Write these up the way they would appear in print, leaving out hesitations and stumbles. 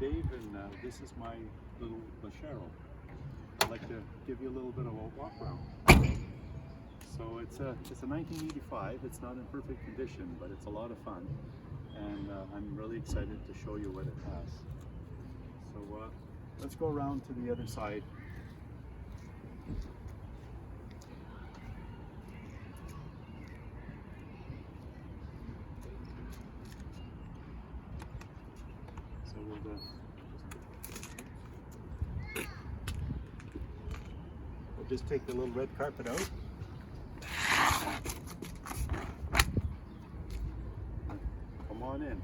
Dave, and this is my little LeSharo. I'd like to give you a little bit of a walk around. So it's a 1985. It's not in perfect condition, but it's a lot of fun, and I'm really excited to show you what it has. So let's go around to the other side. So we'll just take the little red carpet out. Come on in.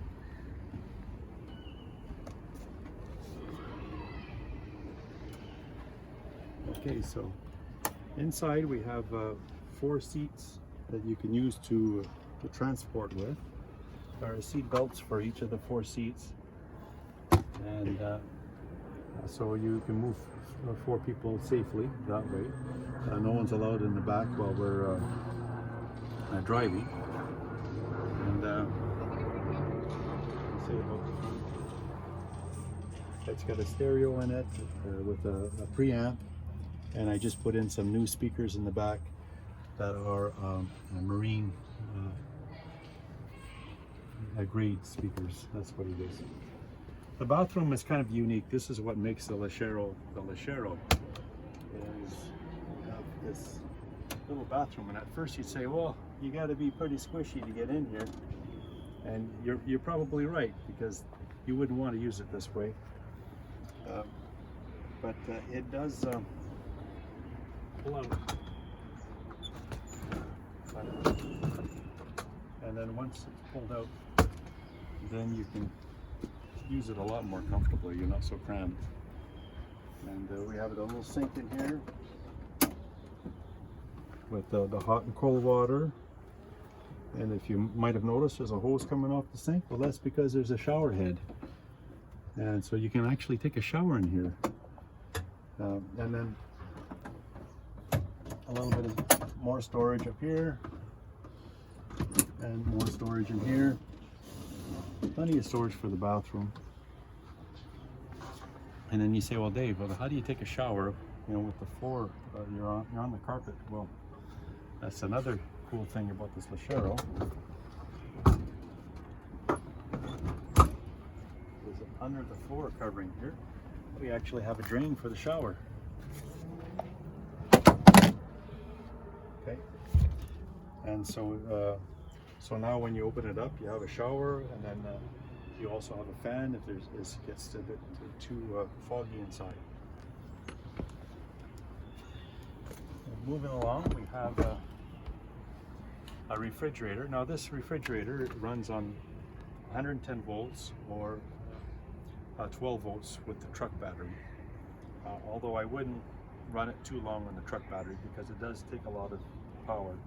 Okay, so inside we have 4 seats that you can use to transport with. There are seat belts for each of the 4 seats, and so you can move 4 people safely that way. No one's allowed in the back while we're driving. And say about the front. It's got a stereo in it with a preamp, and I just put in some new speakers in the back that are marine grade speakers. That's what it is. The bathroom is kind of unique. This is what makes the LeSharo the LeSharo. Is you have this little bathroom, and at first you'd say, well, you got to be pretty squishy to get in here, and you're probably right, because you wouldn't want to use it this way. But it does pull out, and then once it's pulled out, then you can use it a lot more comfortably. You're not so crammed. And we have a little sink in here with the hot and cold water. And if you might have noticed, there's a hose coming off the sink. Well, that's because there's a shower head, and so you can actually take a shower in here. And then a little bit of more storage up here, and more storage in here. Plenty of storage for the bathroom. And then you say, well, Dave, well, how do you take a shower, with the floor you're on the carpet? Well, that's another cool thing about this LeSharo. Under the floor covering here, we actually have a drain for the shower. Okay, and so now when you open it up, you have a shower, and then you also have a fan if it gets too foggy inside. Moving along, we have a refrigerator. Now this refrigerator runs on 110 volts or 12 volts with the truck battery. Although I wouldn't run it too long on the truck battery, because it does take a lot of power.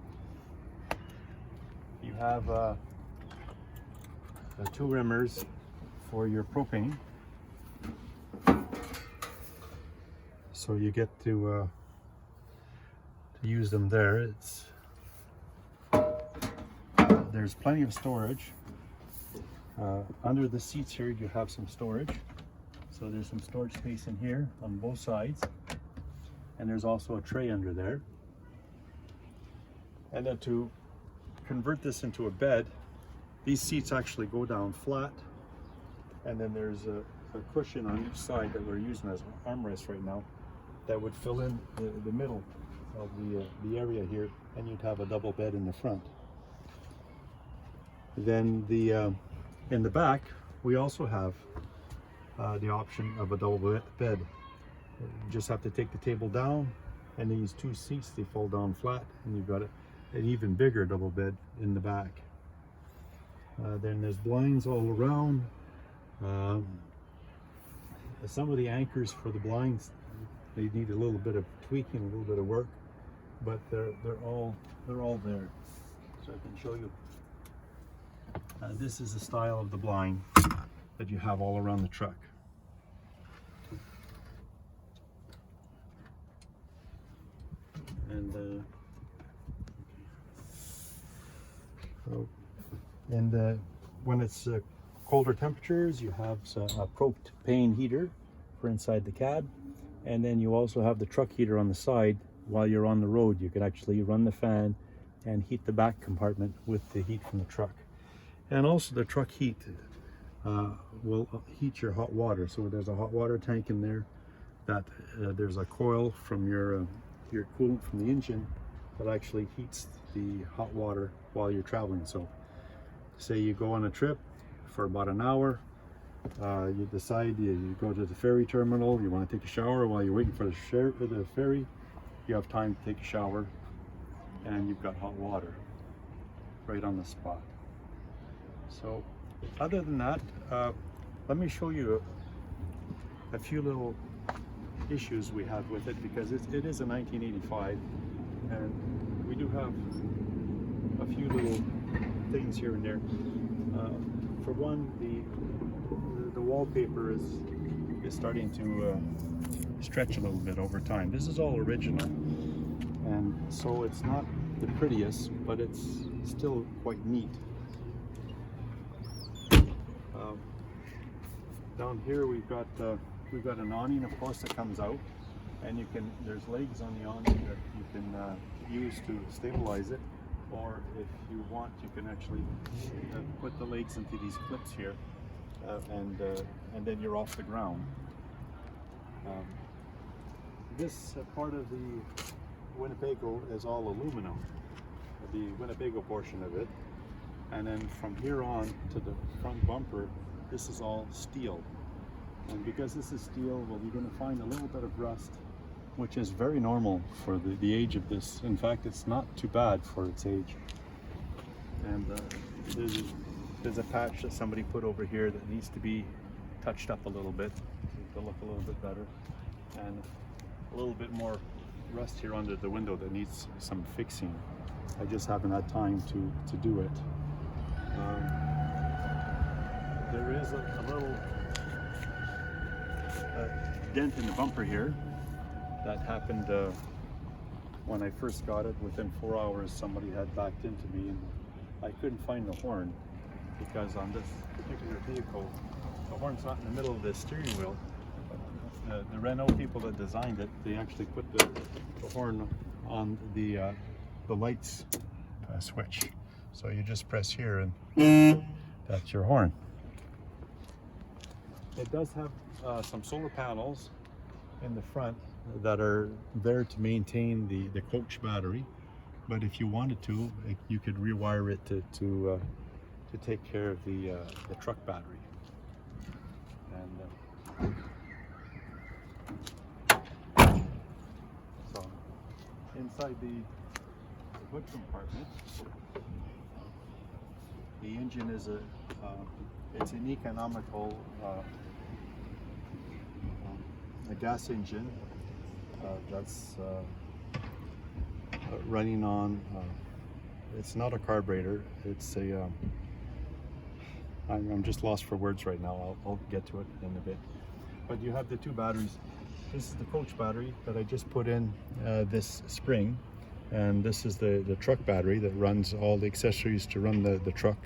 You have the 2 rimmers for your propane, so you get to use them there. There's plenty of storage. Under the seats here, you have some storage. So there's some storage space in here on both sides, and there's also a tray under there. And then to convert this into a bed, these seats actually go down flat, and then there's a cushion on each side that we're using as an armrest right now that would fill in the middle of the area here, and you'd have a double bed in the front. Then in the back, we also have the option of a double bed. You just have to take the table down, and these 2 seats, they fold down flat, and you've got an even bigger double bed in the back. Then there's blinds all around. Some of the anchors for the blinds, they need a little bit of tweaking, a little bit of work, but they're all there. So I can show you. This is the style of the blind that you have all around the truck. And when it's colder temperatures, you have a propane heater for inside the cab, and then you also have the truck heater on the side. While you're on the road, you can actually run the fan and heat the back compartment with the heat from the truck. And also the truck heat will heat your hot water. So there's a hot water tank in there that there's a coil from your coolant from the engine that actually heats the hot water while you're traveling. So say you go on a trip for about an hour, you decide you go to the ferry terminal, you want to take a shower while you're waiting for the ferry, you have time to take a shower and you've got hot water right on the spot. So other than that, let me show you a few little issues we have with it, because it is a 1985 and we do have a few little things here and there. For one, the wallpaper is starting to stretch a little bit over time. This is all original, and so it's not the prettiest, but it's still quite neat. Down here we've got an awning, of course, that comes out, and there's legs on the awning that you can use to stabilize it, or if you want, you can actually put the legs into these clips here, and then you're off the ground. This part of the Winnebago is all aluminum, the Winnebago portion of it, and then from here on to the front bumper, this is all steel. And because this is steel, well, you're going to find a little bit of rust, which is very normal for the age of this. In fact, it's not too bad for its age. And there's a patch that somebody put over here that needs to be touched up a little bit to look a little bit better, and a little bit more rust here under the window that needs some fixing. I just haven't had time to do it. There is a little dent in the bumper here that happened when I first got it. Within 4 hours, somebody had backed into me, and I couldn't find the horn, because on this particular vehicle, the horn's not in the middle of the steering wheel. The Renault people that designed it, they actually put the horn on the lights switch. So you just press here and that's your horn. It does have some solar panels in the front that are there to maintain the coach battery, but if you wanted to, you could rewire it to take care of the truck battery. And so inside the hood compartment, the engine is it's an economical a gas engine that's running on, it's not a carburetor, it's a I'm just lost for words right now. I'll get to it in a bit. But you have the two batteries. This is the coach battery that I just put in this spring, and this is the truck battery that runs all the accessories to run the truck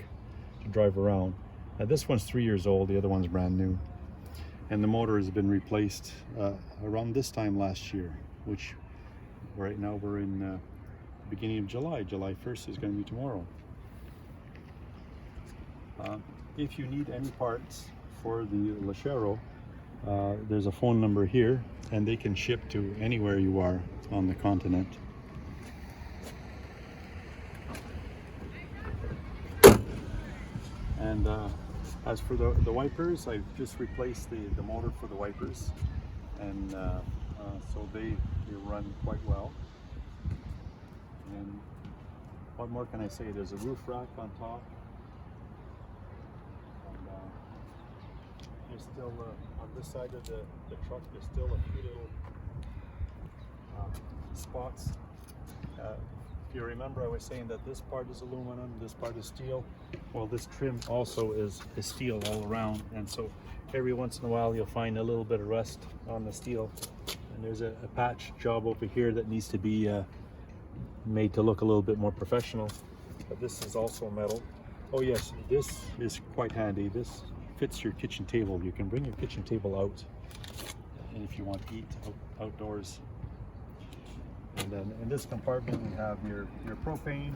to drive around. This one's 3 years old, the other one's brand new, and the motor has been replaced around this time last year, which right now we're in beginning of July. July 1st is going to be tomorrow. If you need any parts for the LeSharo, there's a phone number here, and they can ship to anywhere you are on the continent. And as for the wipers, I've just replaced the motor for the wipers, and so they run quite well. And what more can I say? There's a roof rack on top. There's still on this side of the truck, there's still a few little spots. If you remember, I was saying that this part is aluminum, this part is steel. Well, this trim also is steel all around, and so every once in a while you'll find a little bit of rust on the steel. And there's a patch job over here that needs to be made to look a little bit more professional. But this is also metal. Oh yes, this is quite handy. This fits your kitchen table. You can bring your kitchen table out, and if you want to eat outdoors. And then in this compartment we have your propane.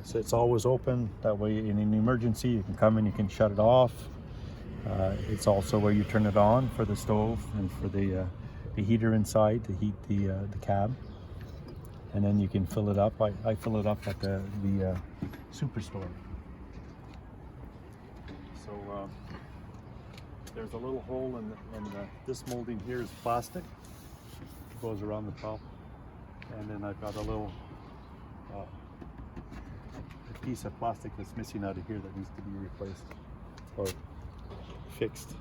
So it's always open. That way, in an emergency, you can come and you can shut it off. It's also where you turn it on for the stove and for the heater inside to heat the cab. And then you can fill it up. I fill it up at the Superstore. So there's a little hole in this molding here is plastic. It goes around the top. And then I've got a little a piece of plastic that's missing out of here that needs to be replaced or fixed.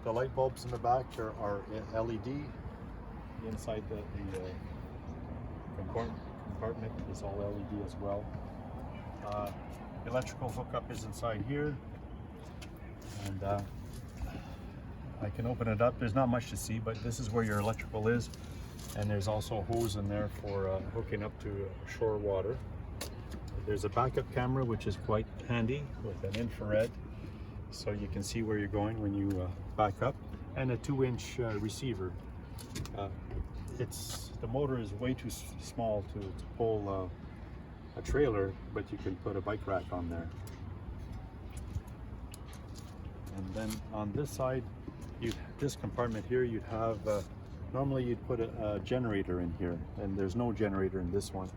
The light bulbs in the back are LED. Inside the compartment is all LED as well. Electrical hookup is inside here, and I can open it up. There's not much to see, but this is where your electrical is, and there's also a hose in there for hooking up to shore water. There's a backup camera, which is quite handy with an infrared, so you can see where you're going when you back up, and a 2-inch receiver. The motor is way too small to pull a trailer, but you can put a bike rack on there. And then on this side, this compartment here, you'd have normally you'd put a generator in here, and there's no generator in this one.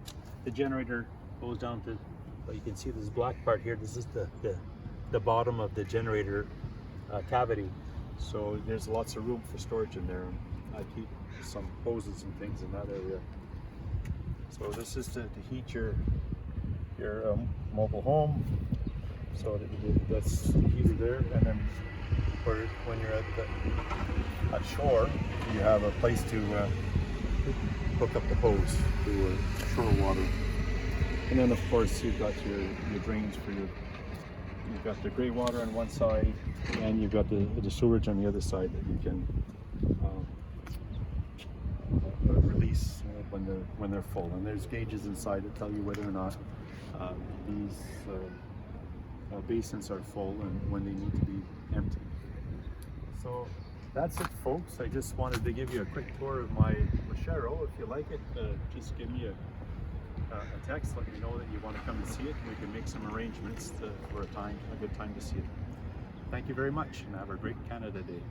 The generator goes down to, you can see this black part here. This is the bottom of the generator cavity, so there's lots of room for storage in there. I keep some hoses and things in that area. So this is to heat your mobile home. So that's the heater there, and then when you're at shore, you have a place to hook up the hose to shore water. And then of course you've got your drains for you've got the gray water on one side, and you've got the sewage on the other side that you can release when they're full. And there's gauges inside that tell you whether or not these basins are full and when they need to be empty. So that's it, folks. I just wanted to give you a quick tour of my LeSharo. If you like it, just give me a text. Let me know that you want to come and see it, and we can make some arrangements for a good time to see it. Thank you very much, and have a great Canada Day.